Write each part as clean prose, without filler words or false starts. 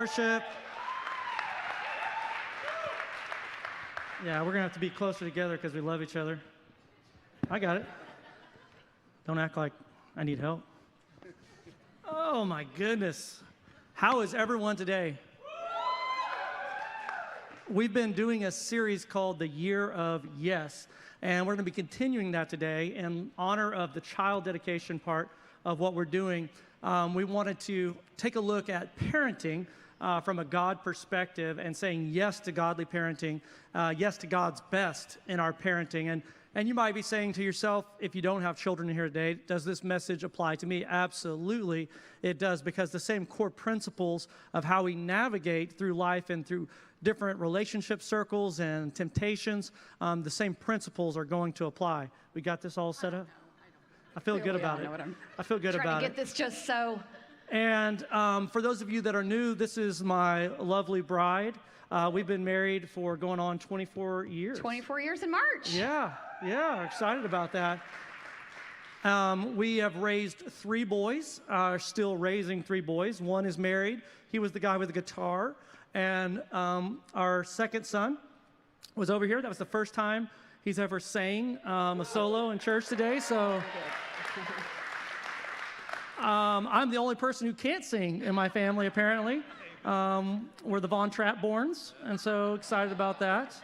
Worship. Yeah, we're going to have to be closer together because we love each other. I got it. Don't act like I need help. Oh, my goodness. How is everyone today? We've been doing a series called The Year of Yes, and we're going to be continuing that today in honor of the child dedication part of what we're doing. We wanted to take a look at parenting from a God perspective and saying yes to godly parenting, yes to God's best in our parenting. And you might be saying to yourself, if you don't have children here today, does this message apply to me? Absolutely, it does, because the same core principles of how we navigate through life and through different relationship circles and temptations, the same principles are going to apply. We got this all set up? I feel good about it. I feel good about it. Trying to get this just so. And for those of you that are new, this is my lovely bride. We've been married for going on 24 years. 24 years in March. Yeah, excited about that. We have raised 3 boys, still raising 3 boys. One is married. He was the guy with the guitar. And our second son was over here. That was the first time he's ever sang a solo in church today. So I'm the only person who can't sing in my family, apparently. We're the Von Trapp-Borns, and so excited about that.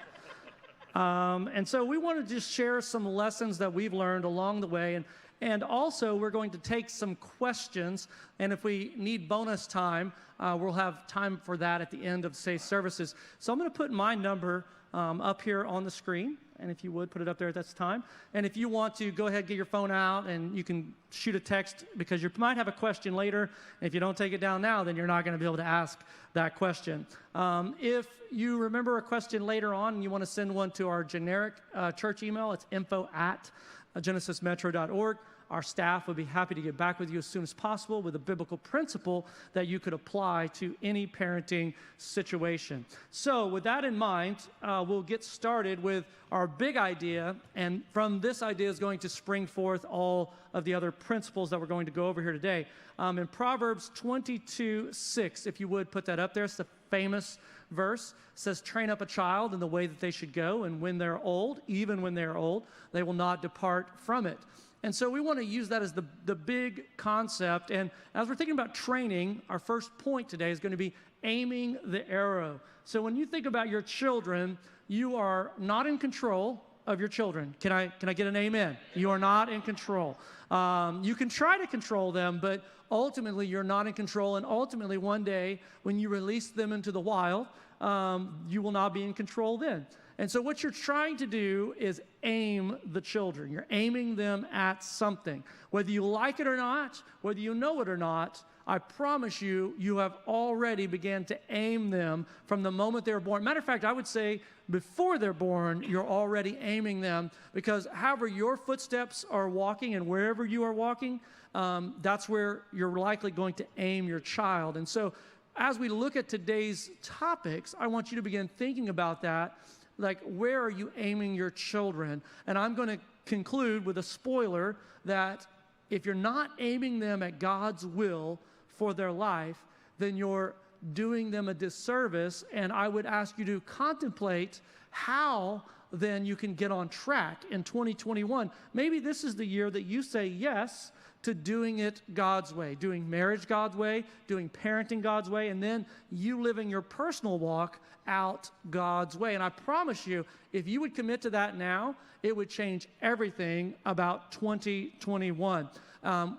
And so we want to just share some lessons that we've learned along the way. And also, we're going to take some questions, and if we need bonus time, we'll have time for that at the end of today's services. So I'm going to put my number up here on the screen, and if you would, put it up there at this time. And if you want to, go ahead, get your phone out, and you can shoot a text, because you might have a question later. And if you don't take it down now, then you're not going to be able to ask that question. If you remember a question later on and you want to send one to our generic church email, it's info@genesismetro.org. Our staff would be happy to get back with you as soon as possible with a biblical principle that you could apply to any parenting situation. So with that in mind, we'll get started with our big idea, and from this idea is going to spring forth all of the other principles that we're going to go over here today. In Proverbs 22:6, if you would put that up there, it's the famous verse. It says, train up a child in the way that they should go, and when they're old, even when they're old, they will not depart from it. And so we want to use that as the big concept. And as we're thinking about training, our first point today is going to be aiming the arrow. So when you think about your children, you are not in control of your children. Can I get an amen? You are not in control. You can try to control them, but ultimately you're not in control. And ultimately one day when you release them into the wild, you will not be in control then. And so what you're trying to do is aim the children. You're aiming them at something. Whether you like it or not, whether you know it or not, I promise you, you have already began to aim them from the moment they were born. Matter of fact, I would say before they're born, you're already aiming them, because however your footsteps are walking and wherever you are walking, that's where you're likely going to aim your child. And so as we look at today's topics, I want you to begin thinking about that. Like, where are you aiming your children? And I'm going to conclude with a spoiler that if you're not aiming them at God's will for their life, then you're doing them a disservice. And I would ask you to contemplate how then you can get on track in 2021. Maybe this is the year that you say yes to doing it God's way, doing marriage God's way, doing parenting God's way, and then you living your personal walk out God's way. And I promise you, if you would commit to that now, it would change everything about 2021.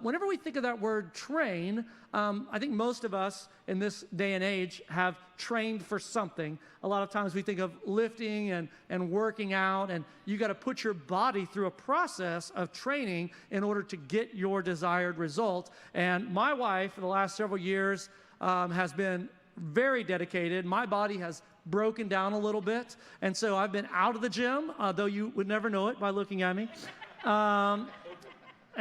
Whenever we think of that word train, I think most of us in this day and age have trained for something. A lot of times we think of lifting and working out, and you got to put your body through a process of training in order to get your desired result. And my wife, for the last several years, has been very dedicated. My body has broken down a little bit, and so I've been out of the gym, though you would never know it by looking at me. And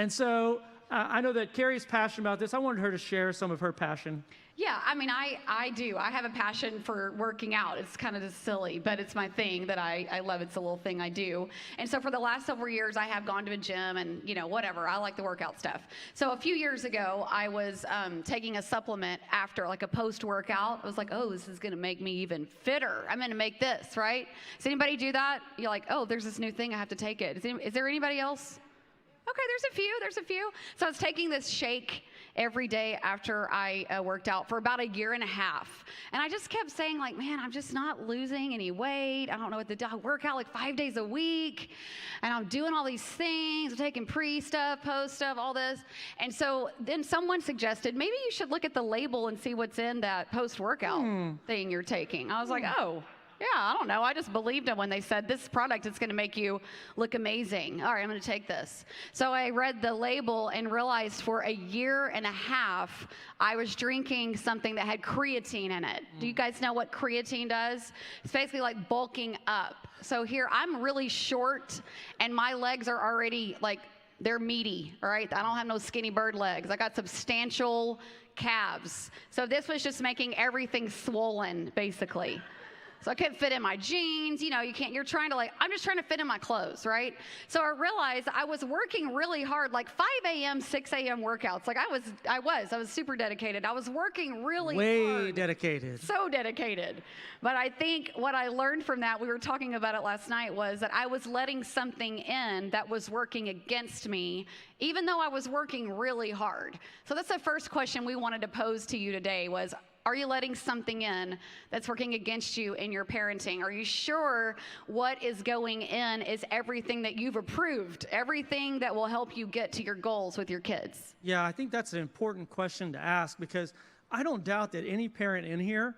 so I know that Carrie's passionate about this. I wanted her to share some of her passion. Yeah, I mean, I do. I have a passion for working out. It's kind of just silly, but it's my thing that I love. It's a little thing I do. And so for the last several years, I have gone to a gym and, whatever. I like the workout stuff. So a few years ago, I was taking a supplement after, like a post-workout. I was like, oh, this is going to make me even fitter. I'm going to make this, right? Does anybody do that? You're like, oh, there's this new thing. I have to take it. Is there anybody else? Okay, there's a few. So I was taking this shake every day after I worked out for about a year and a half. And I just kept saying, like, man, I'm just not losing any weight. I don't know what to do. I work out like 5 days a week, and I'm doing all these things. I'm taking pre-stuff, post-stuff, all this. And so then someone suggested, maybe you should look at the label and see what's in that post-workout thing you're taking. I was like, oh. Yeah, I don't know. I just believed them when they said this product is going to make you look amazing. All right, I'm going to take this. So I read the label and realized for a year and a half, I was drinking something that had creatine in it. Do you guys know what creatine does? It's basically like bulking up. So here, I'm really short, and my legs are already like, they're meaty, all right? I don't have no skinny bird legs. I got substantial calves. So this was just making everything swollen, basically. So I couldn't fit in my jeans, you're trying to I'm just trying to fit in my clothes, right? So I realized I was working really hard, like 5 a.m., 6 a.m. workouts. Like I was super dedicated. I was working really hard. Way dedicated. So dedicated. But I think what I learned from that, we were talking about it last night, was that I was letting something in that was working against me, even though I was working really hard. So that's the first question we wanted to pose to you today was, are you letting something in that's working against you in your parenting? Are you sure what is going in is everything that you've approved, everything that will help you get to your goals with your kids? Yeah, I think that's an important question to ask because I don't doubt that any parent in here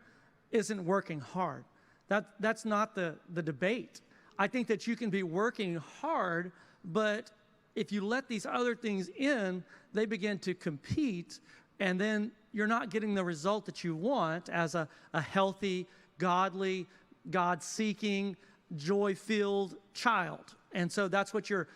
isn't working hard. That's not the debate. I think that you can be working hard, but if you let these other things in, they begin to compete, and then you're not getting the result that you want as a healthy, godly, God-seeking, joy-filled child. And so that's what you're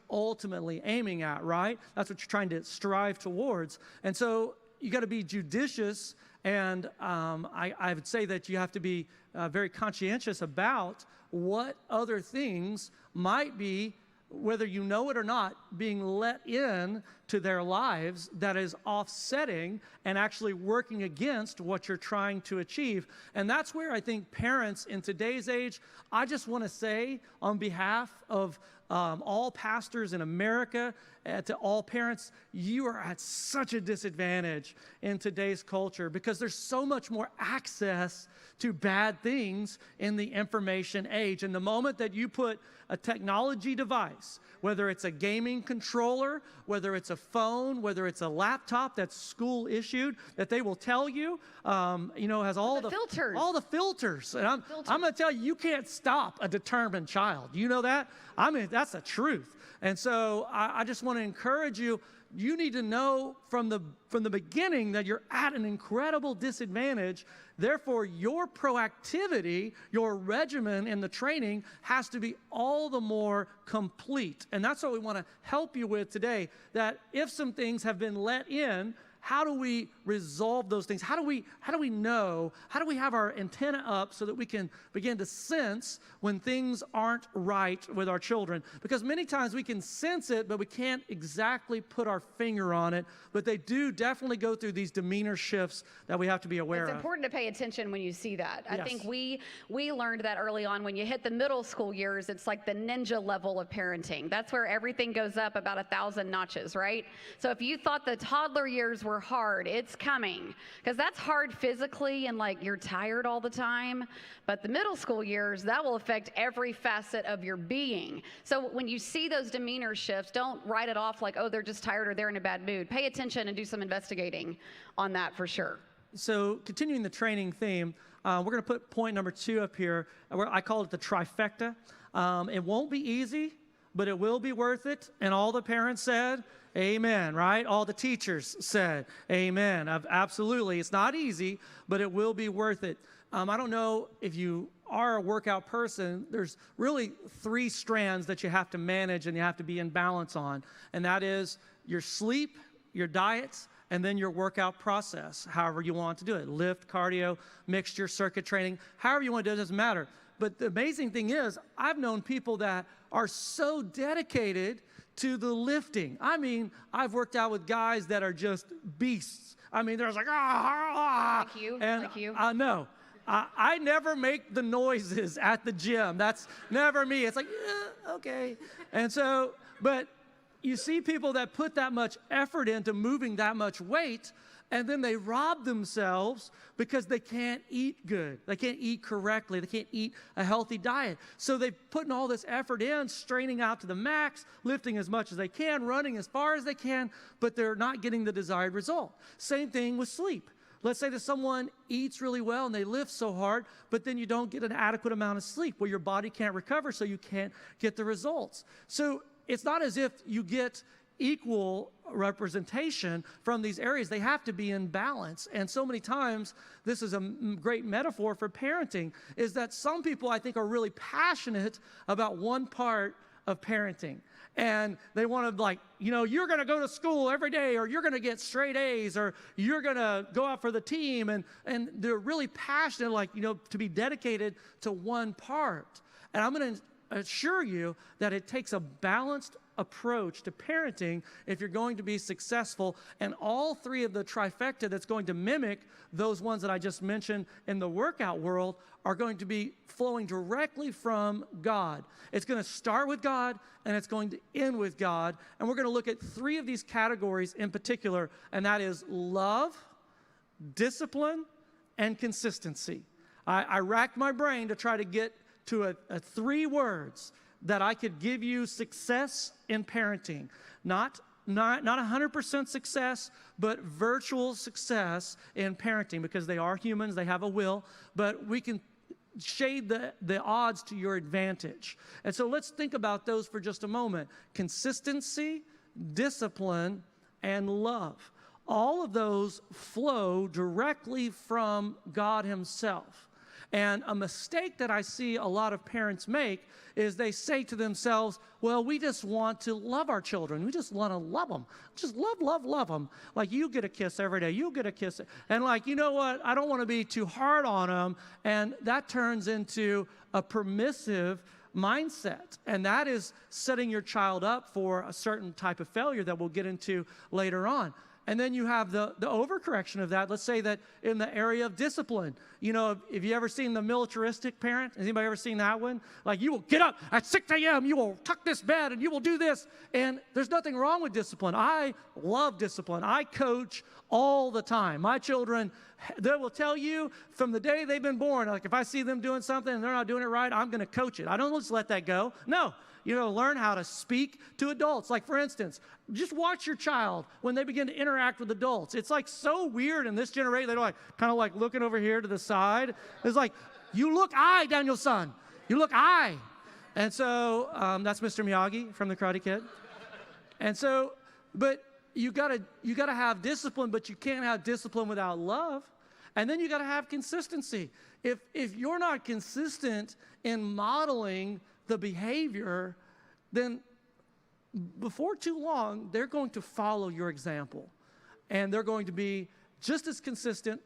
ultimately aiming at, right? That's what you're trying to strive towards. And so you got to be judicious, and I would say that you have to be very conscientious about what other things might be, whether you know it or not, being let in to their lives that is offsetting and actually working against what you're trying to achieve. And that's where I think parents in today's age, I just want to say on behalf of all pastors in America, to all parents, you are at such a disadvantage in today's culture because there's so much more access to bad things in the information age. And the moment that you put a technology device, whether it's a gaming controller, whether it's a phone, whether it's a laptop that's school issued, that they will tell you, has all the filters. All the filters. And I'm going to tell you, you can't stop a determined child. You know that? I mean, that's the truth. And so I just want to encourage you. You need to know from the beginning that you're at an incredible disadvantage. Therefore, your proactivity, your regimen in the training has to be all the more complete. And that's what we want to help you with today, that if some things have been let in, how do we resolve those things? How do we know? How do we have our antenna up so that we can begin to sense when things aren't right with our children? Because many times we can sense it, but we can't exactly put our finger on it. But they do definitely go through these demeanor shifts that we have to be aware of. It's important to pay attention when you see that. Yes. I think we learned that early on. When you hit the middle school years, it's like the ninja level of parenting. That's where everything goes up about 1,000 notches, right? So if you thought the toddler years were hard, it's coming, because that's hard physically and like you're tired all the time. But the middle school years, that will affect every facet of your being. So when you see those demeanor shifts, don't write it off like, oh, they're just tired or they're in a bad mood. Pay attention and do some investigating on that for sure. So continuing the training theme, we're going to put point number 2 up here. I call it the trifecta. It won't be easy, but it will be worth it. And all the parents said, amen, right? All the teachers said, amen. Absolutely. It's not easy, but it will be worth it. I don't know if you are a workout person. There's really 3 strands that you have to manage and you have to be in balance on. And that is your sleep, your diets, and then your workout process, however you want to do it. Lift, cardio, mixture, circuit training, however you want to do it, doesn't matter. But the amazing thing is, I've known people that are so dedicated to the lifting. I mean, I've worked out with guys that are just beasts. I mean, they're just like, Like you? And Like you? No. I never make the noises at the gym. That's never me. It's like, yeah, okay. And so, but you see people that put that much effort into moving that much weight, and then they rob themselves because they can't eat good. They can't eat correctly. They can't eat a healthy diet. So they're putting all this effort in, straining out to the max, lifting as much as they can, running as far as they can, but they're not getting the desired result. Same thing with sleep. Let's say that someone eats really well and they lift so hard, but then you don't get an adequate amount of sleep where your body can't recover, so you can't get the results. So it's not as if you get equal representation from these areas. They have to be in balance. And so many times, this is a great metaphor for parenting, is that some people, I think, are really passionate about one part of parenting. And they want to, like, you know, you're going to go to school every day, or you're going to get straight A's, or you're going to go out for the team. And they're really passionate, like, you know, to be dedicated to one part. And I'm going to assure you that it takes a balanced approach to parenting if you're going to be successful. And all three of the trifecta that's going to mimic those ones that I just mentioned in the workout world are going to be flowing directly from God. It's going to start with God, and it's going to end with God. And we're going to look at three of these categories in particular, and that is love, discipline, and consistency. I racked my brain to try to get to a 3 words that I could give you success in parenting. Not 100% success, but virtual success in parenting, because they are humans, they have a will, but we can shade the odds to your advantage. And so let's think about those for just a moment. Consistency, discipline, and love. All of those flow directly from God Himself. And a mistake that I see a lot of parents make is they say to themselves, well, we just want to love our children. We just want to love them. Just love them. Like, you get a kiss every day. You get a kiss. And like, you know what? I don't want to be too hard on them. And that turns into a permissive mindset. And that is setting your child up for a certain type of failure that we'll get into later on. And then you have the overcorrection of that. Let's say that in the area of discipline. You know, have you ever seen the militaristic parent? Has anybody ever seen that one? Like, you will get up at 6 a.m., you will tuck this bed, and you will do this. And there's nothing wrong with discipline. I love discipline. I coach all the time. My children, they will tell you from the day they've been born, like, if I see them doing something and they're not doing it right, I'm going to coach it. I don't just let that go. No. You know, learn how to speak to adults. Like, for instance, just watch your child when they begin to interact with adults. It's like so weird in this generation. They're like kind of like looking over here to the side. It's like, you look I, Daniel son. You look I. And so that's Mr. Miyagi from the Karate Kid. And so, but you gotta have discipline, but you can't have discipline without love. And then you gotta have consistency. If you're not consistent in modeling the behavior, then before too long, they're going to follow your example. And they're going to be just as consistent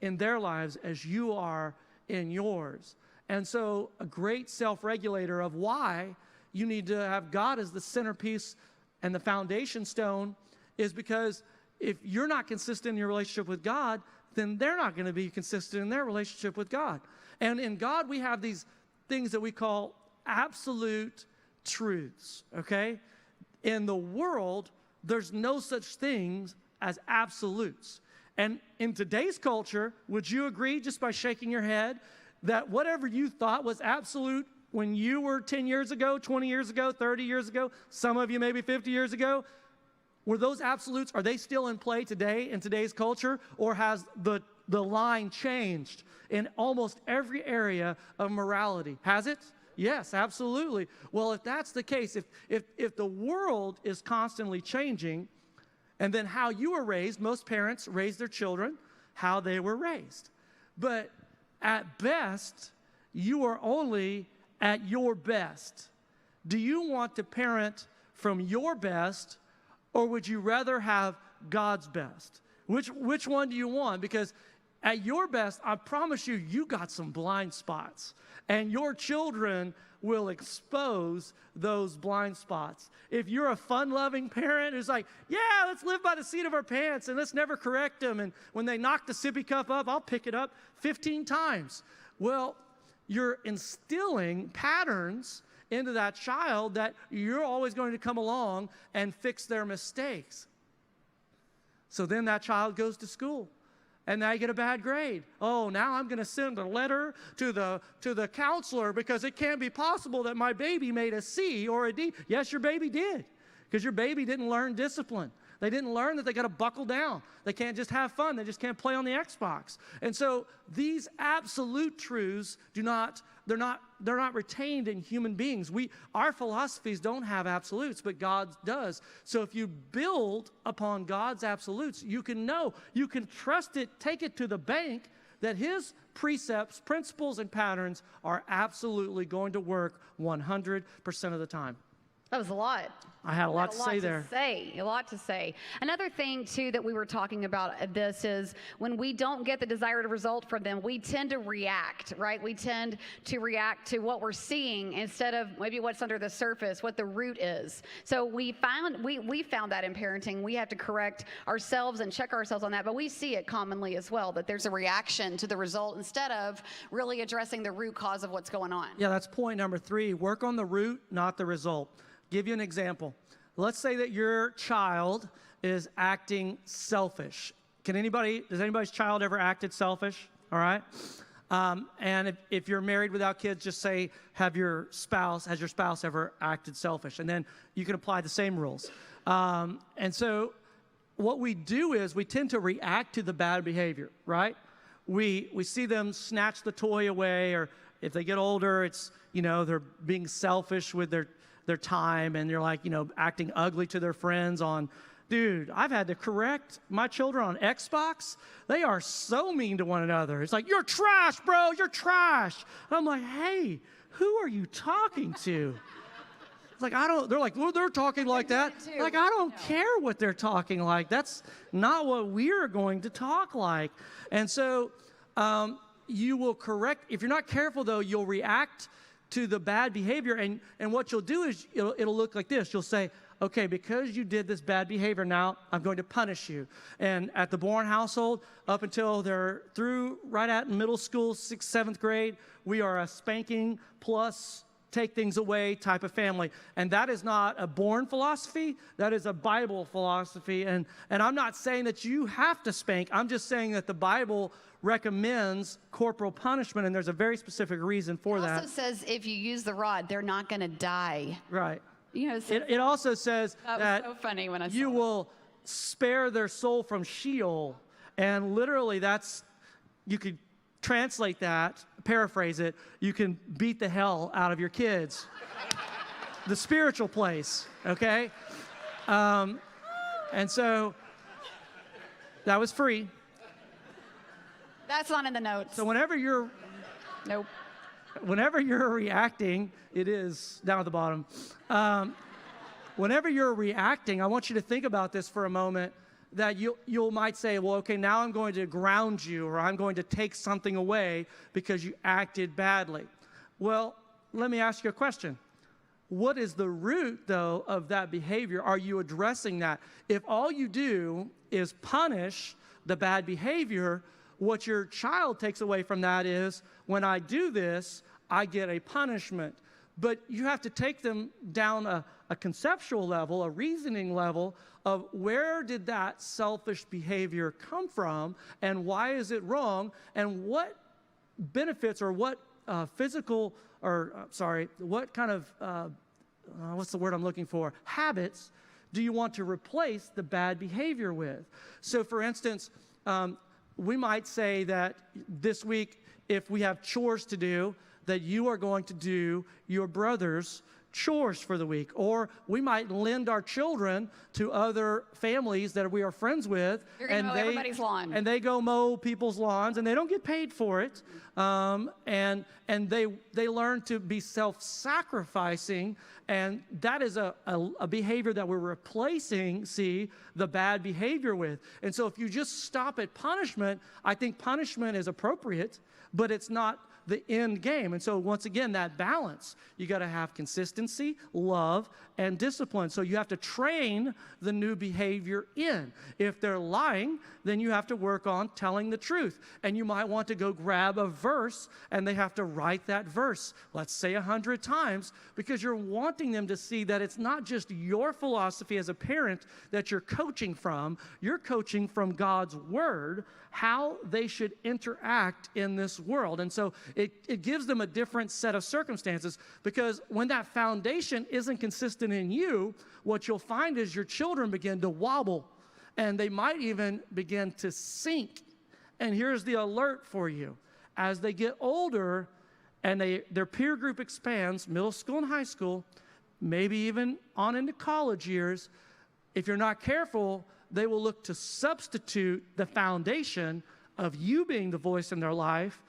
in their lives as you are in yours. And so a great self-regulator of why you need to have God as the centerpiece and the foundation stone is because if you're not consistent in your relationship with God, then they're not going to be consistent in their relationship with God. And in God, we have these things that we call absolute truths, okay? In the world, there's no such things as absolutes. And in today's culture, would you agree, just by shaking your head, that whatever you thought was absolute when you were 10 years ago, 20 years ago, 30 years ago, some of you maybe 50 years ago, were those absolutes, are they still in play today in today's culture, or has the line changed in almost every area of morality? Has it? Yes, absolutely. Well, if that's the case, if the world is constantly changing, and then how you were raised, most parents raise their children how they were raised. But at best, you are only at your best. Do you want to parent from your best, or would you rather have God's best? Which one do you want? Because at your best, I promise you, you got some blind spots. And your children will expose those blind spots. If you're a fun-loving parent who's like, yeah, let's live by the seat of our pants and let's never correct them. And when they knock the sippy cup up, I'll pick it up 15 times. Well, you're instilling patterns into that child that you're always going to come along and fix their mistakes. So then that child goes to school. And now you get a bad grade. Oh, now I'm going to send a letter to the counselor because it can't be possible that my baby made a C or a D. Yes, your baby did, because your baby didn't learn discipline. They didn't learn that they got to buckle down. They can't just have fun. They just can't play on the Xbox. And so these absolute truths they're not retained in human beings. Our philosophies don't have absolutes, but God does. So if you build upon God's absolutes, you can know, you can trust it, take it to the bank that his precepts, principles, and patterns are absolutely going to work 100% of the time. That was a lot. I had a lot to say there. A lot to say. Another thing, too, that we were talking about this is when we don't get the desired result from them, we tend to react, right? We tend to react to what we're seeing instead of maybe what's under the surface, what the root is. So we found that in parenting. We have to correct ourselves and check ourselves on that, but we see it commonly as well, that there's a reaction to the result instead of really addressing the root cause of what's going on. Yeah, that's point number 3. Work on the root, not the result. Give you an example. Let's say that your child is acting selfish. Does anybody's child ever acted selfish? All right. And if you're married without kids, just say, has your spouse ever acted selfish? And then you can apply the same rules. And so what we do is we tend to react to the bad behavior, right? We see them snatch the toy away, or if they get older, it's, they're being selfish with their time, and they're like, acting ugly to their friends on, dude, I've had to correct my children on Xbox. They are so mean to one another. It's like, you're trash, bro, you're trash. And I'm like, hey, who are you talking to? It's like, they're like, well, they're talking like that. Like, I don't care what they're talking like. That's not what we're going to talk like. And so you will correct. If you're not careful, though, you'll react to the bad behavior, and what you'll do is it'll look like this. You'll say, okay, because you did this bad behavior, now I'm going to punish you. And at the Bourne household, up until they're through right at middle school, 6th, 7th grade, we are a spanking plus take things away type of family. And that is not a Bourne philosophy. That is a Bible philosophy. And I'm not saying that you have to spank. I'm just saying that the Bible recommends corporal punishment, and there's a very specific reason for that. It also says if you use the rod, they're not going to die. Right. It also says that was so funny when I saw you will spare their soul from Sheol. And literally you could translate that, paraphrase it, you can beat the hell out of your kids. The spiritual place, okay? And so that was free. That's not in the notes. So whenever you're reacting, it is down at the bottom. Whenever you're reacting, I want you to think about this for a moment, that you might say, well, okay, now I'm going to ground you, or I'm going to take something away because you acted badly. Well, let me ask you a question. What is the root, though, of that behavior? Are you addressing that? If all you do is punish the bad behavior, what your child takes away from that is, when I do this, I get a punishment. But you have to take them down a conceptual level, a reasoning level of where did that selfish behavior come from, and why is it wrong, and what benefits or what what kind of, what's the word I'm looking for, habits do you want to replace the bad behavior with? So for instance, we might say that this week, if we have chores to do, that you are going to do your brother's chores for the week, or we might lend our children to other families that we are friends with. You're gonna mow everybody's lawn. And they go mow people's lawns, and they don't get paid for it. And they learn to be self-sacrificing, and that is a behavior that we're replacing, the bad behavior with. And so if you just stop at punishment, I think punishment is appropriate, but it's not the end game. And so once again, that balance, you got to have consistency, love, and discipline. So you have to train the new behavior in. If they're lying, then you have to work on telling the truth. And you might want to go grab a verse, and they have to write that verse, let's say 100 times, because you're wanting them to see that it's not just your philosophy as a parent that you're coaching from God's word, how they should interact in this world. And so it gives them a different set of circumstances, because when that foundation isn't consistent in you, what you'll find is your children begin to wobble, and they might even begin to sink. And here's the alert for you. As they get older and their peer group expands, middle school and high school, maybe even on into college years, if you're not careful, they will look to substitute the foundation of you being the voice in their life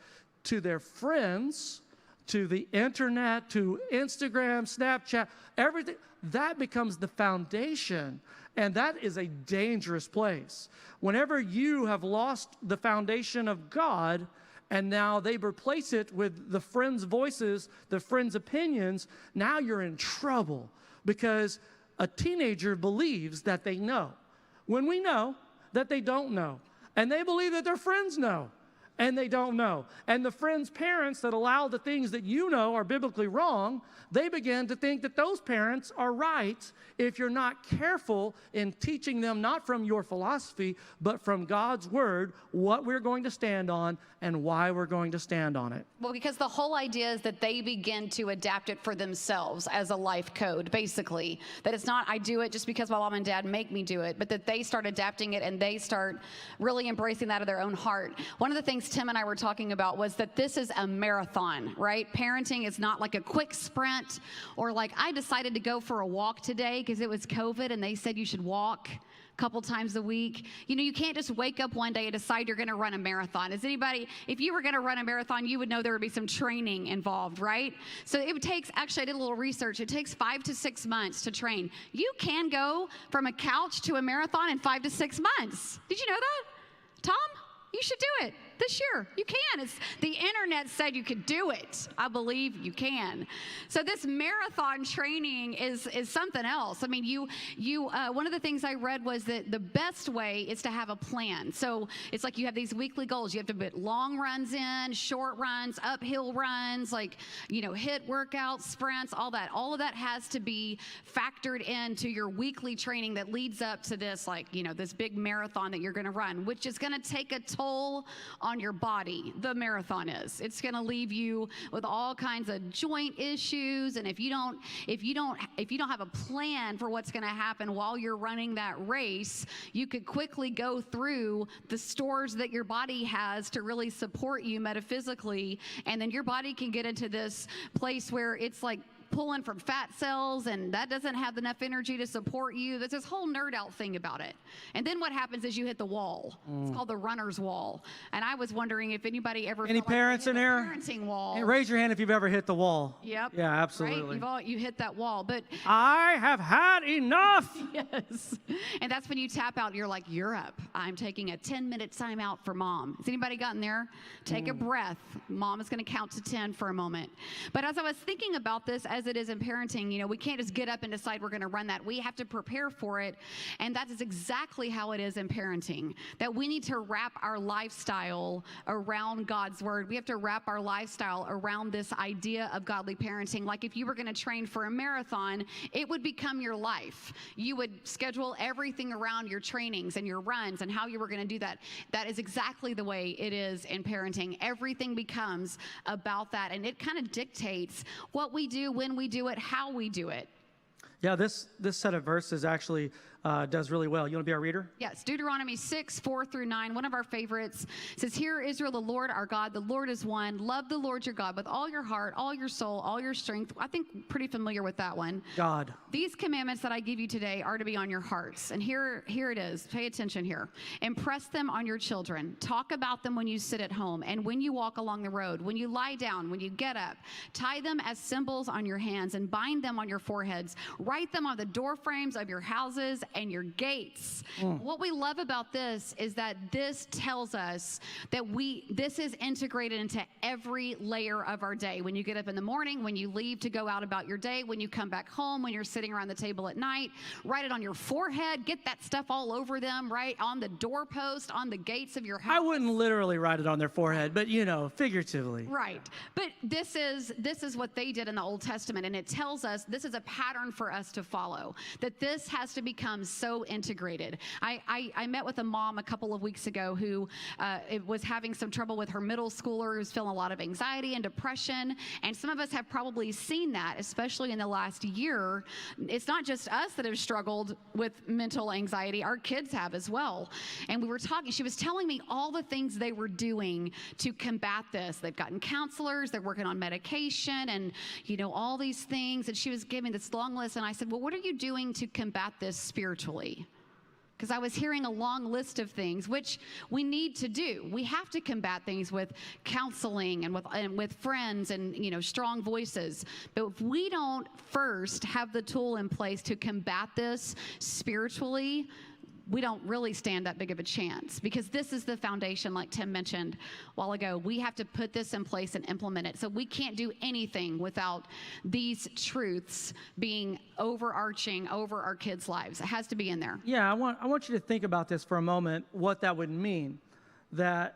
to their friends, to the internet, to Instagram, Snapchat, everything. That becomes the foundation, and that is a dangerous place. Whenever you have lost the foundation of God, and now they replace it with the friends' voices, the friends' opinions, now you're in trouble, because a teenager believes that they know, when we know that they don't know. And they believe that their friends know, and they don't know. And the friends' parents that allow the things that you know are biblically wrong, they begin to think that those parents are right if you're not careful in teaching them, not from your philosophy, but from God's word, what we're going to stand on and why we're going to stand on it. Well, because the whole idea is that they begin to adapt it for themselves as a life code, basically. That it's not, I do it just because my mom and dad make me do it, but that they start adapting it and they start really embracing that of their own heart. One of the things Tim and I were talking about was that this is a marathon, right? Parenting is not like a quick sprint, or like, I decided to go for a walk today because it was COVID and they said you should walk a couple times a week. You know, you can't just wake up one day and decide you're going to run a marathon. Is anybody, if you were going to run a marathon, you would know there would be some training involved, right? So it takes, actually I did a little research, it takes 5 to 6 months to train. You can go from a couch to a marathon in 5 to 6 months. Did you know that? Tom, you should do it this year. You can. The internet said you could do it. I believe you can. So this marathon training is something else. I mean, one of the things I read was that the best way is to have a plan. So it's like you have these weekly goals. You have to put long runs in, short runs, uphill runs, like, you know, HIIT workouts, sprints, all that. All of that has to be factored into your weekly training that leads up to this, like, you know, this big marathon that you're going to run, which is going to take a toll on your body. The marathon is. It's going to leave you with all kinds of joint issues, and if you don't have a plan for what's going to happen while you're running that race, you could quickly go through the stores that your body has to really support you metaphysically, and then your body can get into this place where it's like pulling from fat cells, and that doesn't have enough energy to support you. There's this whole nerd out thing about it. And then what happens is you hit the wall. It's called the runner's wall. And I was wondering if anybody ever Any parents in there? Parenting wall. Hey, raise your hand if you've ever hit the wall. Yep. Yeah, absolutely. Right? You hit that wall. But I have had enough. Yes. And that's when you tap out. You're like, you're up. I'm taking a 10-minute time out for mom. Has anybody gotten there? Take a breath. Mom is going to count to 10 for a moment. But as I was thinking about this, as it is in parenting, you know, we can't just get up and decide we're going to run that. We have to prepare for it. And that is exactly how it is in parenting, that we need to wrap our lifestyle around God's word. We have to wrap our lifestyle around this idea of godly parenting. Like if you were going to train for a marathon, it would become your life. You would schedule everything around your trainings and your runs and how you were going to do that. That is exactly the way it is in parenting. Everything becomes about that, and it kind of dictates what we do, when we do it, how we do it. Yeah, this set of verses actually does really well. You want to be our reader? Yes, Deuteronomy 6, 4 through 9, one of our favorites. It says, "Hear, Israel, the Lord our God, the Lord is one. Love the Lord your God with all your heart, all your soul, all your strength." I think pretty familiar with that one. God. "These commandments that I give you today are to be on your hearts." And here it is. Pay attention here. "Impress them on your children. Talk about them when you sit at home and when you walk along the road, when you lie down, when you get up. Tie them as symbols on your hands and bind them on your foreheads. Write them on the door frames of your houses and your gates." What we love about this is that this tells us that this is integrated into every layer of our day. When you get up in the morning, when you leave to go out about your day, when you come back home, when you're sitting around the table at night, write it on your forehead, get that stuff all over them, right? On the doorpost, on the gates of your house. I wouldn't literally write it on their forehead, but figuratively. Right. But this is what they did in the Old Testament, and it tells us this is a pattern for us to follow, that this has to become so integrated. I met with a mom a couple of weeks ago who was having some trouble with her middle schooler who's feeling a lot of anxiety and depression, and some of us have probably seen that, especially in the last year. It's not just us that have struggled with mental anxiety. Our kids have as well. And we were talking, she was telling me all the things they were doing to combat this. They've gotten counselors, they're working on medication, and all these things. And she was giving this long list, and I said, "Well, what are you doing to combat this spiritually?" Because I was hearing a long list of things, which we need to do. We have to combat things with counseling and with friends and strong voices. But if we don't first have the tool in place to combat this spiritually, we don't really stand that big of a chance, because this is the foundation, like Tim mentioned a while ago. We have to put this in place and implement it. So we can't do anything without these truths being overarching over our kids' lives. It has to be in there. Yeah, I want you to think about this for a moment, what that would mean, that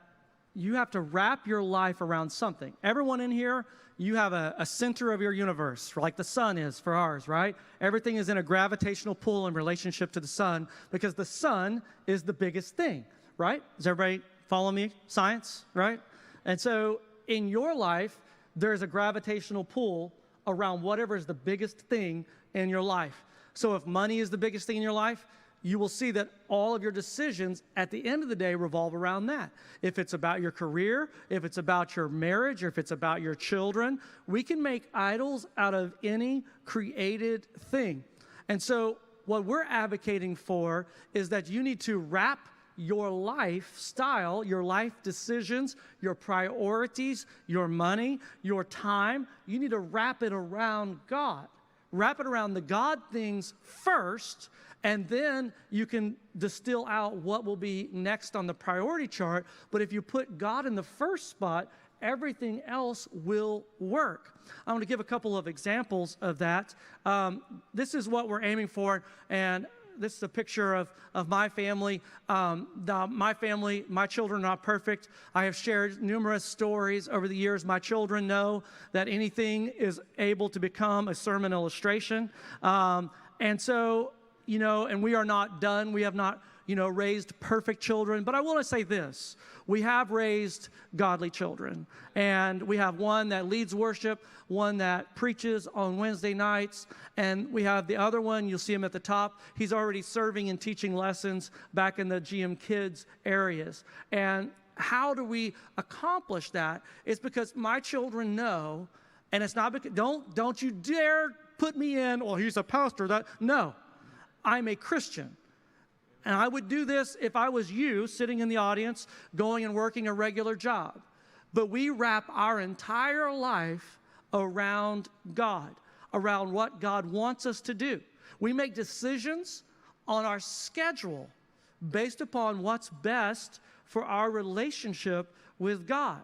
you have to wrap your life around something. Everyone in here, you have a center of your universe, like the sun is for ours, right? Everything is in a gravitational pull in relationship to the sun, because the sun is the biggest thing, right? Does everybody follow me? Science, right? And so in your life, there's a gravitational pull around whatever is the biggest thing in your life. So if money is the biggest thing in your life, you will see that all of your decisions at the end of the day revolve around that. If it's about your career, if it's about your marriage, or if it's about your children, we can make idols out of any created thing. And so what we're advocating for is that you need to wrap your lifestyle, your life decisions, your priorities, your money, your time, you need to wrap it around God. Wrap it around the God things first, and then you can distill out what will be next on the priority chart. But if you put God in the first spot, everything else will work. I want to give a couple of examples of that. This is what we're aiming for, and this is a picture of my family. My children are not perfect. I have shared numerous stories over the years. My children know that anything is able to become a sermon illustration. And so, and we are not done. We have not, raised perfect children. But I want to say this. We have raised godly children. And we have one that leads worship, one that preaches on Wednesday nights, and we have the other one, you'll see him at the top. He's already serving and teaching lessons back in the GM Kids areas. And how do we accomplish that? It's because my children know, and it's not because, don't you dare put me in, well, he's a pastor. No, I'm a Christian. And I would do this if I was you sitting in the audience, going and working a regular job. But we wrap our entire life around God, around what God wants us to do. We make decisions on our schedule based upon what's best for our relationship with God.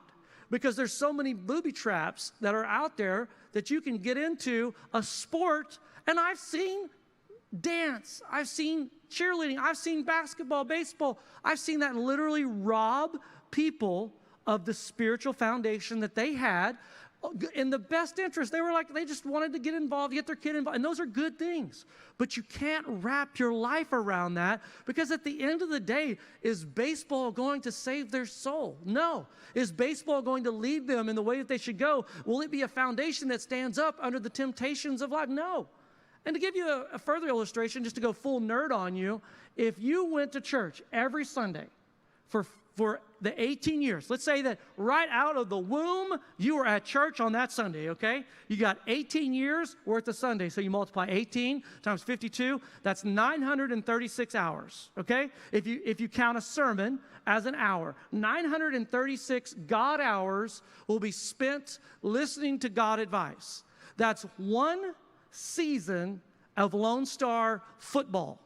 Because there's so many booby traps that are out there that you can get into a sport. And I've seen dance, I've seen cheerleading, I've seen basketball, baseball. I've seen that literally rob people of the spiritual foundation that they had in the best interest. They just wanted to get involved, get their kid involved, and those are good things. But you can't wrap your life around that, because at the end of the day, is baseball going to save their soul? No. Is baseball going to lead them in the way that they should go? Will it be a foundation that stands up under the temptations of life? No. And to give you a further illustration, just to go full nerd on you, if you went to church every Sunday for the 18 years, let's say that right out of the womb, you were at church on that Sunday, okay? You got 18 years worth of Sunday, so you multiply 18 times 52, that's 936 hours, okay? If you count a sermon as an hour, 936 God hours will be spent listening to God advice. That's one season of Lone Star football,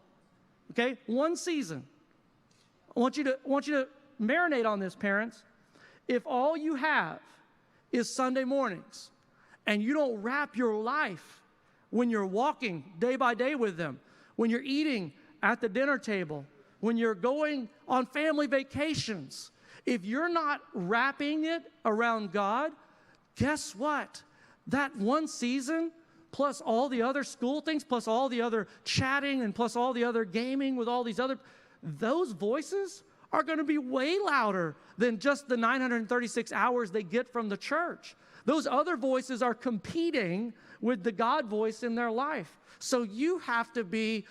okay? One season. I want you to marinate on this, parents. If all you have is Sunday mornings and you don't wrap your life when you're walking day by day with them, when you're eating at the dinner table, when you're going on family vacations, if you're not wrapping it around God, guess what? That one season, plus all the other school things, plus all the other chatting, and plus all the other gaming with all these other, those voices are going to be way louder than just the 936 hours they get from the church. Those other voices are competing with the God voice in their life. So you have to be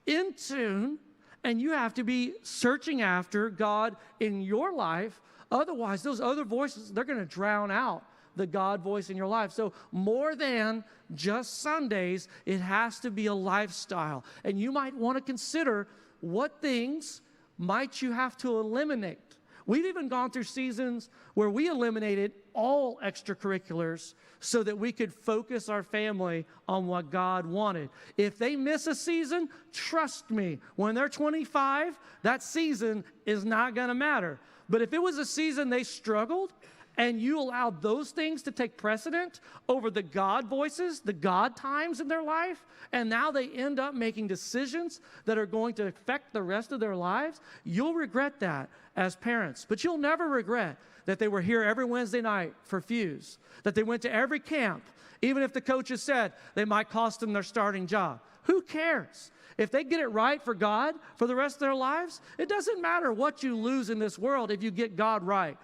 in tune, and you have to be searching after God in your life. Otherwise, those other voices, they're going to drown out the God voice in your life. So more than just Sundays, it has to be a lifestyle. And you might want to consider what things might you have to eliminate. We've even gone through seasons where we eliminated all extracurriculars so that we could focus our family on what God wanted. If they miss a season, trust me, when they're 25, that season is not going to matter. But if it was a season they struggled, and you allowed those things to take precedent over the God voices, the God times in their life, and now they end up making decisions that are going to affect the rest of their lives, you'll regret that as parents. But you'll never regret that they were here every Wednesday night for Fuse, that they went to every camp, even if the coaches said they might cost them their starting job. Who cares? If they get it right for God for the rest of their lives, it doesn't matter what you lose in this world if you get God right.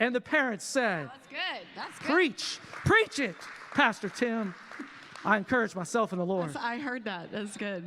And the parents said, That's good. That's good. Preach it, Pastor Tim. I encourage myself in the Lord. I heard that. That's good.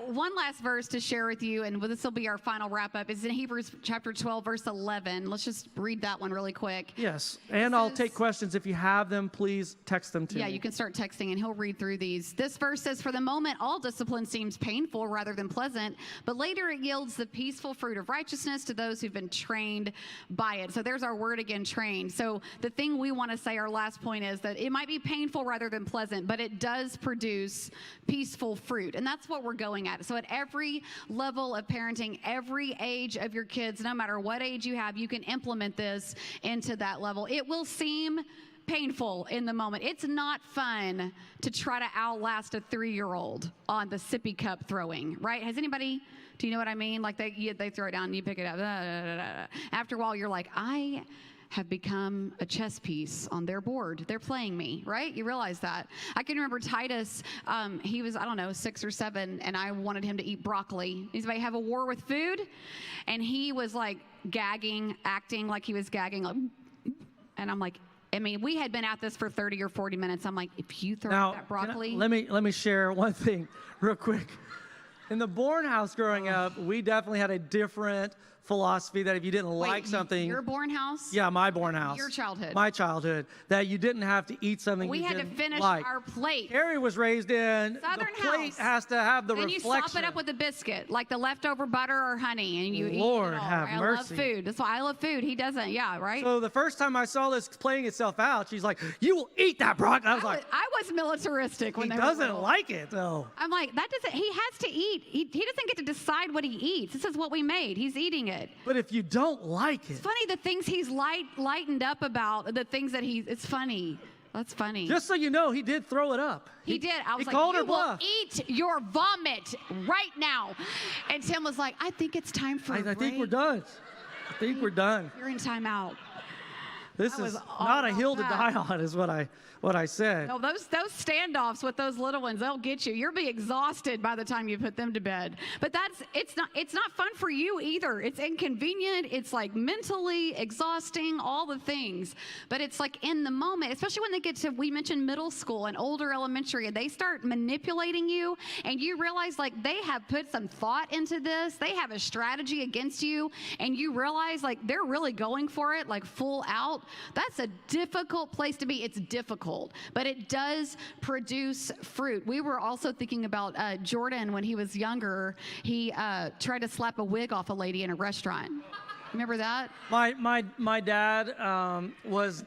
One last verse to share with you, and this will be our final wrap-up, is in Hebrews chapter 12, verse 11. Let's just read that one really quick. Yes, and I'll take questions. If you have them, please text them to me. Yeah, you can start texting, and he'll read through these. This verse says, "For the moment, all discipline seems painful rather than pleasant, but later it yields the peaceful fruit of righteousness to those who've been trained by it." So there's our word again, trained. So the thing we want to say, our last point, is that it might be painful rather than pleasant, but it does produce peaceful fruit. And that's what we're going at. So at every level of parenting, every age of your kids, no matter what age you have, you can implement this into that level. It will seem painful in the moment. It's not fun to try to outlast a 3-year-old on the sippy cup throwing, right? Has anybody, do you know what I mean? Like they throw it down and you pick it up. After a while, you're like, I have become a chess piece on their board. They're playing me, right? You realize that. I can remember Titus, he was, 6 or 7, and I wanted him to eat broccoli. He's about to have a war with food, and he was like gagging, acting like he was gagging, like, and I'm like, we had been at this for 30 or 40 minutes. I'm like, if you throw out that broccoli. Let me share one thing real quick. In the Bourne house growing up, we definitely had a different philosophy that if you didn't like something. Your Bourne house? Yeah, my Bourne house. Your childhood. My childhood. That you didn't have to eat something we you had didn't to finish like. our plate. Carrie was raised in Southern the plate house. has to have the and reflection. And you sop it up with a biscuit, like the leftover butter or honey, and you Lord eat it all. have I mercy. love food. That's why I love food. He doesn't. Yeah, right? So the first time I saw this playing itself out, she's like, "You will eat that broccoli." I was militaristic when he they were doesn't little. like it though. I'm like, that doesn't. He has to eat. He doesn't get to decide what he eats. This is what we made. He's eating it. But if you don't like it, it's funny the things he's lightened up about. The things that it's funny. That's funny. Just so you know, he did throw it up. He did. I was like, called her you will bluff. eat your vomit right now. And Tim was like, I think it's time for a break. I think we're done. I think we're done. You're in timeout. This I is was all not a about hill to that. die on, is what I said. No, those standoffs with those little ones, they'll get you. You'll be exhausted by the time you put them to bed. But it's not fun for you either. It's inconvenient. It's like mentally exhausting, all the things. But it's like in the moment, especially when they get to, we mentioned middle school and older elementary, and they start manipulating you, and you realize like they have put some thought into this. They have a strategy against you, and you realize like they're really going for it, like full out. That's a difficult place to be. It's difficult, but it does produce fruit. We were also thinking about Jordan when he was younger. He tried to slap a wig off a lady in a restaurant. Remember that? My dad was,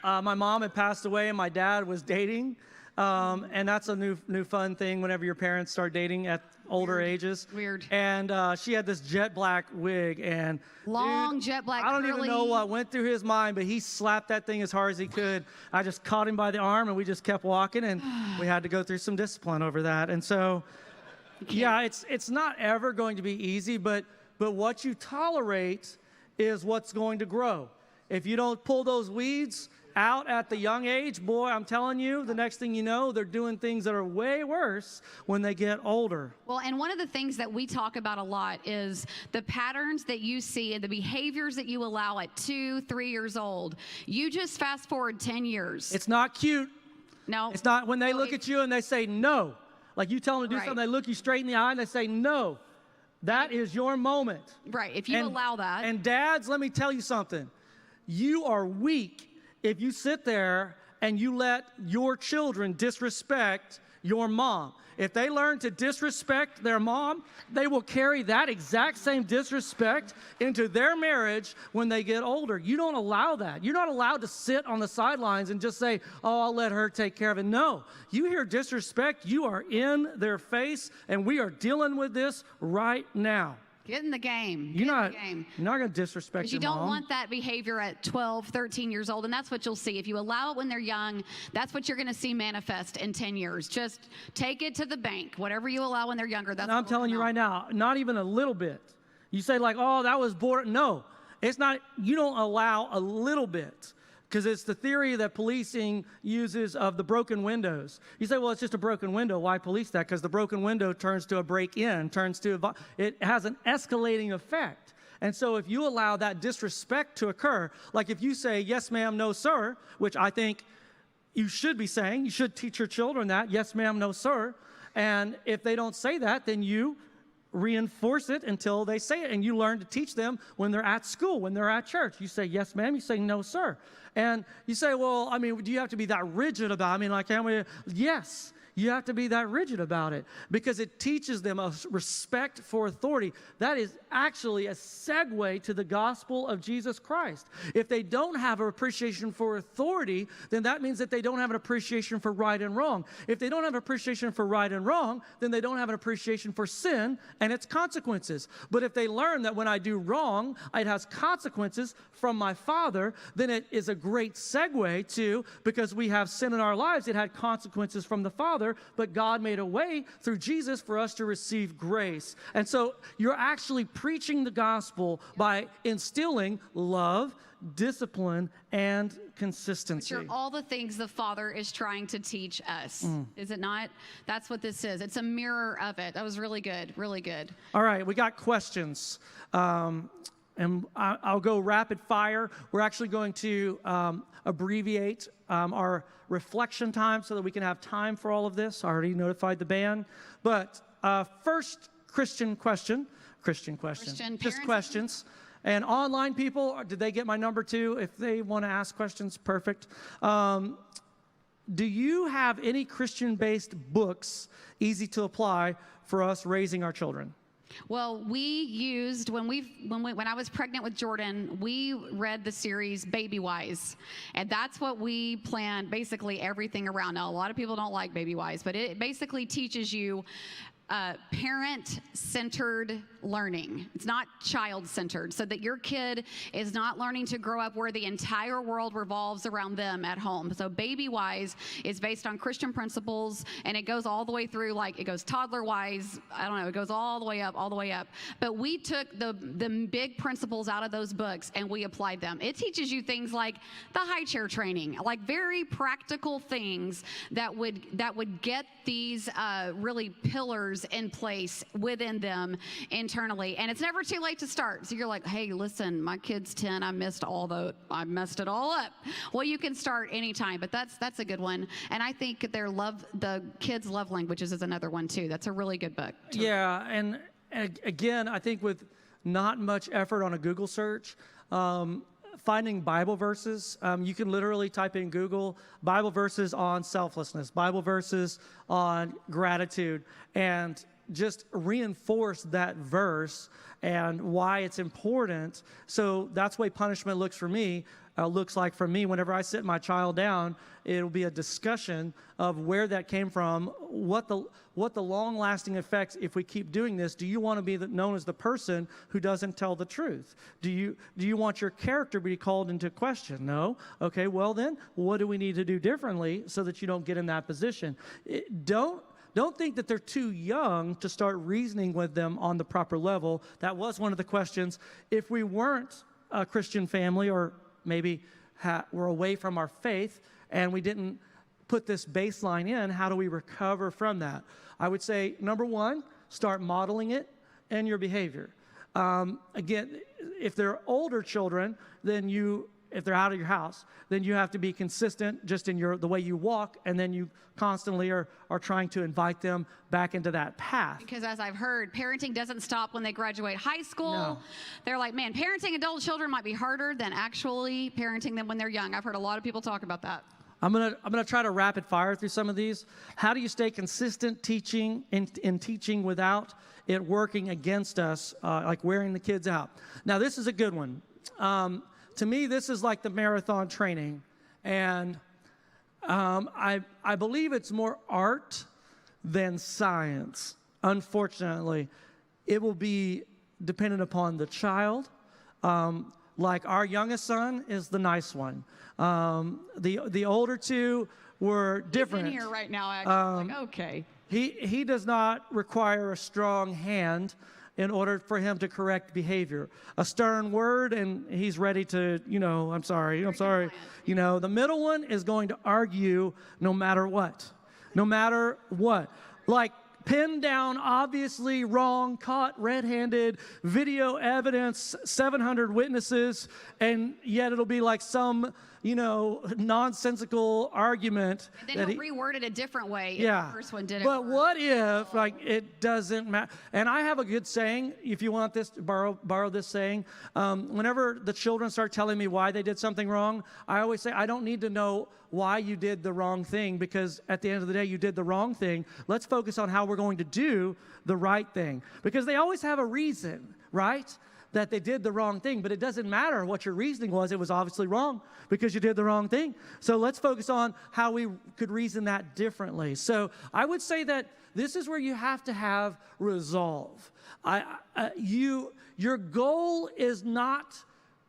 my mom had passed away and my dad was dating. And that's a new fun thing whenever your parents start dating at older ages. Weird. And she had this jet black wig and long jet black I don't curly. even know what went through his mind, but he slapped that thing as hard as he could. I just caught him by the arm and we just kept walking, and we had to go through some discipline over that. And so, yeah, it's not ever going to be easy, but what you tolerate is what's going to grow. If you don't pull those weeds out at the young age, boy, I'm telling you, the next thing you know, they're doing things that are way worse when they get older. Well, and one of the things that we talk about a lot is the patterns that you see and the behaviors that you allow at 2, 3 years old. You just fast forward 10 years. It's not cute. No. It's not when they look at you and they say no. Like you tell them to do something, they look you straight in the eye and they say no. That is your moment. Right, if you allow that. And dads, let me tell you something. You are weak if you sit there and you let your children disrespect your mom. If they learn to disrespect their mom, they will carry that exact same disrespect into their marriage when they get older. You don't allow that. You're not allowed to sit on the sidelines and just say, oh, I'll let her take care of it. No, you hear disrespect, you are in their face, and we are dealing with this right now. Get in the game. You're not going to disrespect your mom. You don't want that behavior at 12, 13 years old, and that's what you'll see. If you allow it when they're young, that's what you're going to see manifest in 10 years. Just take it to the bank. Whatever you allow when they're younger, that's what I'm telling you right now, not even a little bit. You say like, oh, that was boring. No, it's not. You don't allow a little bit. Because it's the theory that policing uses of the broken windows. You say, well, it's just a broken window. Why police that? Because the broken window turns to a break-in, it has an escalating effect. And so if you allow that disrespect to occur, like if you say, yes, ma'am, no, sir, which I think you should be saying, you should teach your children that, yes, ma'am, no, sir. And if they don't say that, then you reinforce it until they say it. And you learn to teach them when they're at school, when they're at church. You say, yes, ma'am. You say, no, sir. And you say, well, I mean, do you have to be that rigid about it? I mean, like, can we? Yes, you have to be that rigid about it because it teaches them a respect for authority. That is actually a segue to the gospel of Jesus Christ. If they don't have an appreciation for authority, then that means that they don't have an appreciation for right and wrong. If they don't have an appreciation for right and wrong, then they don't have an appreciation for sin and its consequences. But if they learn that when I do wrong, it has consequences from my Father, then it is a great segue to, because we have sin in our lives, it had consequences from the Father, but God made a way through Jesus for us to receive grace. And so you're actually preaching the gospel by instilling love, discipline, and consistency. Which are all the things the Father is trying to teach us. Is it not? That's what this is. It's a mirror of it. That was really good, really good. All right, we got questions. And I'll go rapid fire. We're actually going to abbreviate our reflection time so that we can have time for all of this. I already notified the band. But first Christian question. Just questions. And online people, did they get my number too? If they want to ask questions, perfect. Do you have any Christian-based books easy to apply for us raising our children? Well, we used, when I was pregnant with Jordan, we read the series Baby Wise. And that's what we planned basically everything around. Now, a lot of people don't like Baby Wise, but it basically teaches you parent-centered learning. It's not child-centered, so that your kid is not learning to grow up where the entire world revolves around them at home. So Baby-Wise is based on Christian principles, and it goes all the way through, like it goes toddler-wise, I don't know, it goes all the way up, all the way up. But we took the big principles out of those books and we applied them. It teaches you things like the high chair training, like very practical things that would get these really pillars in place within them internally. And it's never too late to start. So you're like, hey, listen, my kid's 10, I messed it all up. Well, you can start anytime, but that's a good one. And I think the kids' love languages is another one too. That's a really good book. Yeah, and again, I think with not much effort on a Google search, finding Bible verses, you can literally type in Google Bible verses on selflessness, Bible verses on gratitude, and just reinforce that verse and why it's important. So that's the way punishment looks like for me. Whenever I sit my child down, it'll be a discussion of where that came from, what the long-lasting effects if we keep doing this. Do you want to be known as the person who doesn't tell the truth? Do you want your character to be called into question? No? Okay, well then, what do we need to do differently so that you don't get in that position? Don't think that they're too young to start reasoning with them on the proper level. That was one of the questions. If we weren't a Christian family, or maybe we're away from our faith and we didn't put this baseline in, how do we recover from that? I would say, number one, start modeling it in your behavior. Again, if they're older children, then if they're out of your house, then you have to be consistent just in the way you walk, and then you constantly are trying to invite them back into that path. Because as I've heard, parenting doesn't stop when they graduate high school. No. They're like, man, parenting adult children might be harder than actually parenting them when they're young. I've heard a lot of people talk about that. I'm gonna try to rapid fire through some of these. How do you stay consistent teaching in teaching without it working against us, like wearing the kids out? Now, this is a good one. To me, this is like the marathon training, and I believe it's more art than science. Unfortunately, it will be dependent upon the child. Like our youngest son is the nice one. The older two were different. He's in here right now, actually. Like, okay. He does not require a strong hand in order for him to correct behavior. A stern word, and he's ready to, I'm sorry. The middle one is going to argue no matter what. Like, pinned down, obviously wrong, caught red-handed, video evidence, 700 witnesses, and yet it'll be like some, nonsensical argument. And then he'll reword it a different way. Yeah. If the first one didn't But work. what if, it doesn't matter? And I have a good saying, if you want this, borrow this saying. Whenever the children start telling me why they did something wrong, I always say, I don't need to know why you did the wrong thing, because at the end of the day, you did the wrong thing. Let's focus on how we're going to do the right thing. Because they always have a reason, right? That they did the wrong thing, but it doesn't matter what your reasoning was. It was obviously wrong because you did the wrong thing. So let's focus on how we could reason that differently. So I would say that this is where you have to have resolve. Your goal is not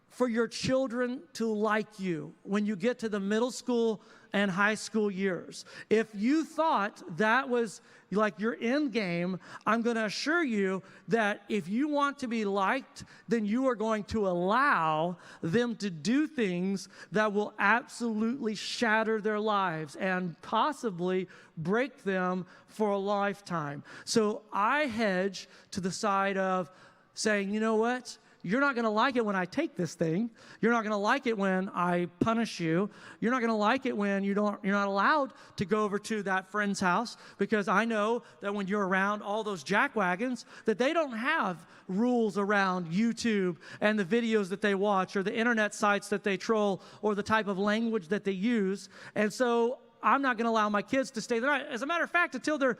for your children to like you when you get to the middle school and high school years. If you thought that was like your end game, I'm going to assure you that if you want to be liked, then you are going to allow them to do things that will absolutely shatter their lives and possibly break them for a lifetime. So I hedge to the side of saying, you know what? You're not going to like it when I take this thing. You're not going to like it when I punish you. You're not going to like it when you're not allowed to go over to that friend's house, because I know that when you're around all those jackwagons, that they don't have rules around YouTube and the videos that they watch or the internet sites that they troll or the type of language that they use. And so I'm not going to allow my kids to stay the night. As a matter of fact, until they're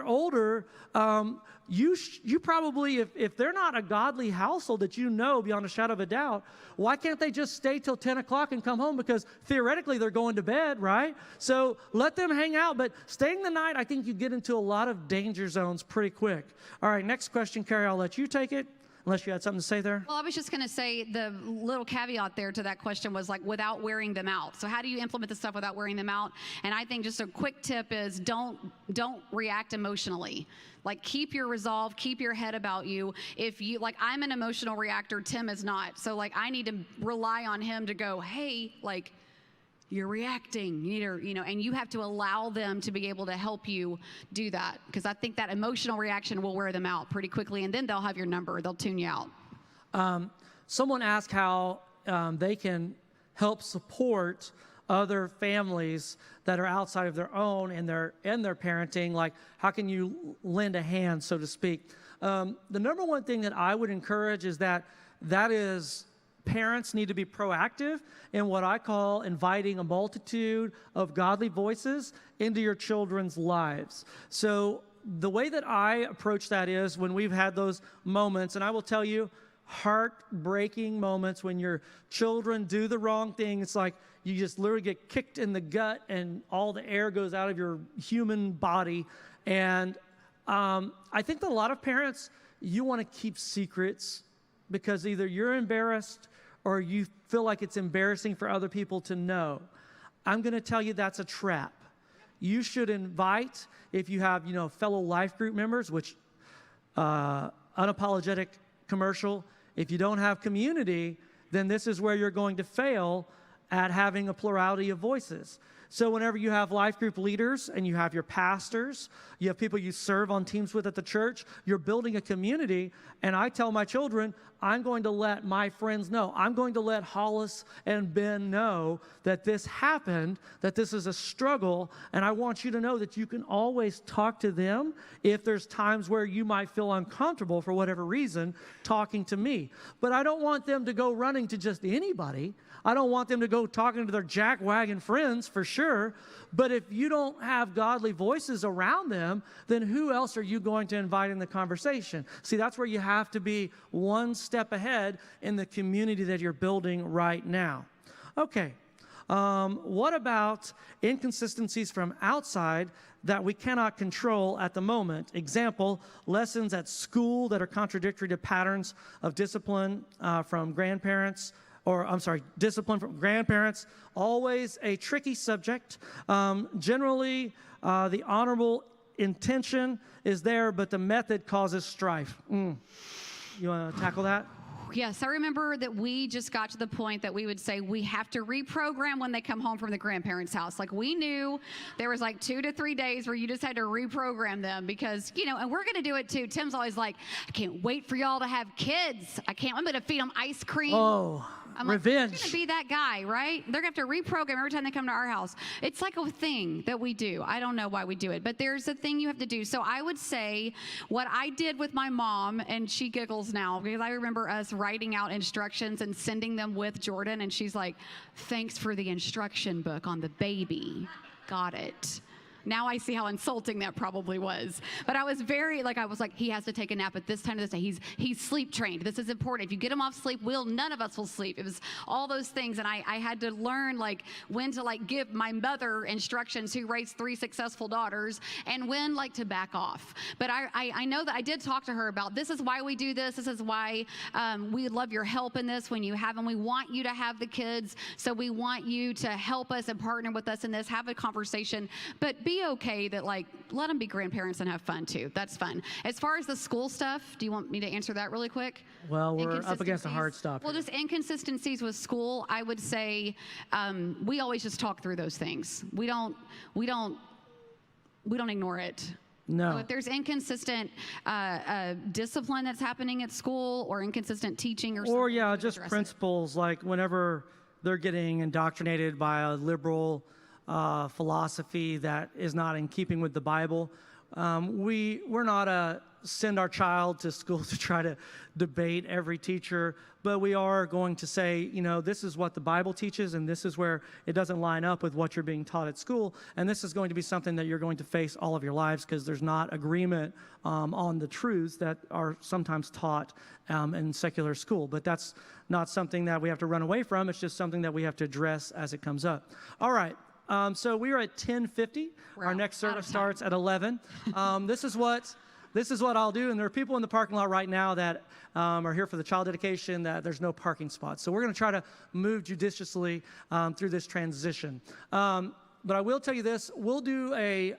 older, you probably, if they're not a godly household that you know beyond a shadow of a doubt, why can't they just stay till 10 o'clock and come home? Because theoretically they're going to bed, right? So let them hang out. But staying the night, I think you get into a lot of danger zones pretty quick. All right, next question, Carrie, I'll let you take it. Unless you had something to say there? Well, I was just going to say the little caveat there to that question was like without wearing them out. So how do you implement this stuff without wearing them out? And I think just a quick tip is don't react emotionally. Like keep your resolve, keep your head about you. If you, like I'm an emotional reactor, Tim is not. So like I need to rely on him to go, hey, like, you're reacting, and you have to allow them to be able to help you do that. Because I think that emotional reaction will wear them out pretty quickly, and then they'll have your number. They'll tune you out. Someone asked how they can help support other families that are outside of their own in their parenting. Like, how can you lend a hand, so to speak? The number one thing that I would encourage is that is parents need to be proactive in what I call inviting a multitude of godly voices into your children's lives. So the way that I approach that is when we've had those moments, and I will tell you, heartbreaking moments when your children do the wrong thing. It's like you just literally get kicked in the gut and all the air goes out of your human body. And I think that a lot of parents, you want to keep secrets because either you're embarrassed or you feel like it's embarrassing for other people to know. I'm going to tell you that's a trap. You should invite, if you have, fellow life group members, which unapologetic commercial, if you don't have community, then this is where you're going to fail at having a plurality of voices. So whenever you have life group leaders and you have your pastors, you have people you serve on teams with at the church, you're building a community. And I tell my children, I'm going to let my friends know. I'm going to let Hollis and Ben know that this happened, that this is a struggle. And I want you to know that you can always talk to them if there's times where you might feel uncomfortable for whatever reason talking to me. But I don't want them to go running to just anybody. I don't want them to go talking to their jackwagon friends, for sure. But if you don't have godly voices around them, then who else are you going to invite in the conversation? See, that's where you have to be one step ahead in the community that you're building right now. Okay, what about inconsistencies from outside that we cannot control at the moment? Example, lessons at school that are contradictory to patterns of discipline from grandparents, discipline from grandparents, always a tricky subject. Generally, the honorable intention is there, but the method causes strife. You want to tackle that? Yes, I remember that we just got to the point that we would say we have to reprogram when they come home from the grandparents' house. Like we knew there was like 2 to 3 days where you just had to reprogram them because, and we're going to do it too. Tim's always like, I can't wait for y'all to have kids. I'm going to feed them ice cream. Oh, I'm revenge. Like, you're going to be that guy, right? They're going to have to reprogram every time they come to our house. It's like a thing that we do. I don't know why we do it, but there's a thing you have to do. So I would say what I did with my mom, and she giggles now because I remember us writing out instructions and sending them with Jordan, and she's like, thanks for the instruction book on the baby. Got it. Now I see how insulting that probably was. But I was he has to take a nap at this time of the day. He's sleep trained. This is important. If you get him off sleep, none of us will sleep. It was all those things. And I had to learn when to give my mother instructions who raised 3 successful daughters and when to back off. But I know that I did talk to her about this is why we do this. This is why we love your help in this when you have them. We want you to have the kids. So we want you to help us and partner with us in this. Have a conversation. But be okay that let them be grandparents and have fun too. That's fun. As far as the school stuff, do you want me to answer that really quick? Well, we're up against a hard stop. Well, just inconsistencies with school, I would say we always just talk through those things. We don't ignore it. No. So if there's inconsistent discipline that's happening at school or inconsistent teaching or something. Or just principles whenever they're getting indoctrinated by a liberal philosophy that is not in keeping with the Bible, we're not send our child to school to try to debate every teacher, but we are going to say, this is what the Bible teaches, and this is where it doesn't line up with what you're being taught at school, and this is going to be something that you're going to face all of your lives because there's not agreement on the truths that are sometimes taught in secular school. But that's not something that we have to run away from. It's just something that we have to address as it comes up. All right. So we are at 10:50. Our next service starts at 11. This is what I'll do, and there are people in the parking lot right now that are here for the child dedication that there's no parking spots. So we're going to try to move judiciously through this transition. But I will tell you this, we'll do a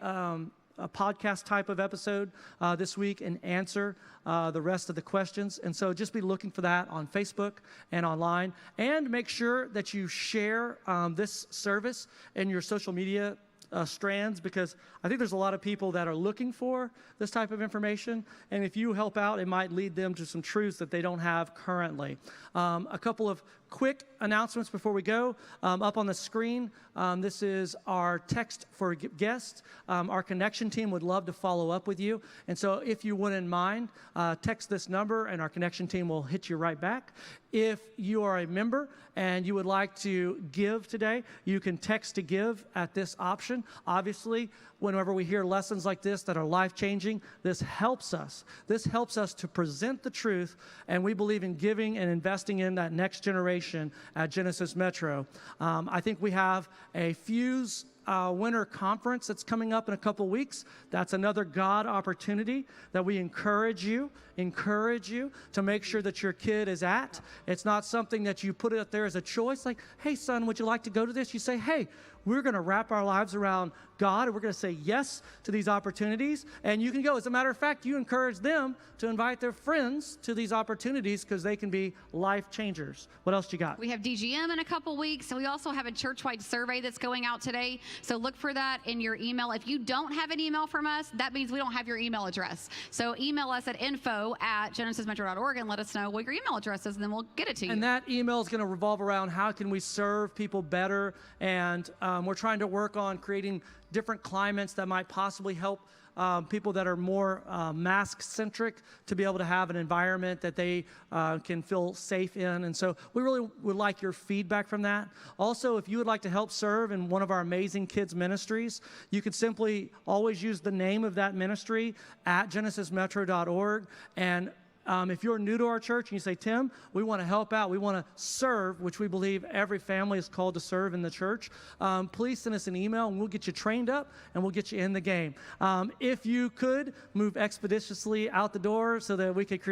podcast type of episode this week and answer the rest of the questions. And so just be looking for that on Facebook and online. And make sure that you share this service in your social media strands, because I think there's a lot of people that are looking for this type of information, and if you help out, it might lead them to some truths that they don't have currently. A couple of quick announcements before we go. Up on the screen, this is our text for guests. Our connection team would love to follow up with you, and so if you wouldn't mind, text this number and our connection team will hit you right back. If you are a member and you would like to give today, you can text to give at this option. Obviously, whenever we hear lessons like this that are life-changing, this helps us. This helps us to present the truth, and we believe in giving and investing in that next generation at Genesis Metro. I think we have a Fuse winter conference that's coming up in a couple weeks. That's another God opportunity that we encourage you to make sure that your kid is at. It's not something that you put it there as a choice, like, hey, son, would you like to go to this? You say, hey, we're going to wrap our lives around God, and we're going to say yes to these opportunities, and you can go. As a matter of fact, you encourage them to invite their friends to these opportunities because they can be life changers. What else you got? We have DGM in a couple weeks, and we also have a church-wide survey that's going out today, so look for that in your email. If you don't have an email from us, that means we don't have your email address. So email us at info@genesismetro.org and let us know what your email address is, and then we'll get it to you. And that email is going to revolve around how can we serve people better, and we're trying to work on creating different climates that might possibly help people that are more mask-centric to be able to have an environment that they can feel safe in. And so we really would like your feedback from that. Also, if you would like to help serve in one of our amazing kids ministries, you can simply always use the name of that ministry at genesismetro.org. And if you're new to our church and you say, Tim, we want to help out, we want to serve, which we believe every family is called to serve in the church, please send us an email and we'll get you trained up and we'll get you in the game. If you could move expeditiously out the door so that we could